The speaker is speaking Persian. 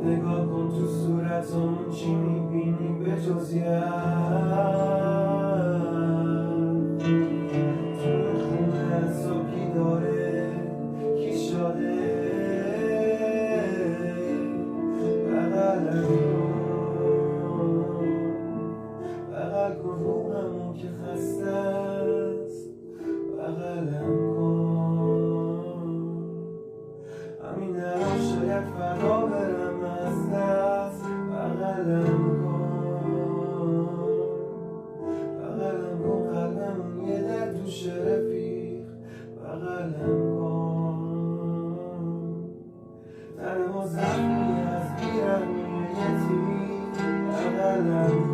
نگاه کن تو صورتمون چی میبینی به جز یه توی خونه صبحی داره کی شده بغل کن روحمون که خسته است بغلم کن همین الان شاید فردا برم از دست بغلم کن قلبمون یه در توش رفیق بغلم کن تن ما زخمی از بیرمی یه تیر بغلم کن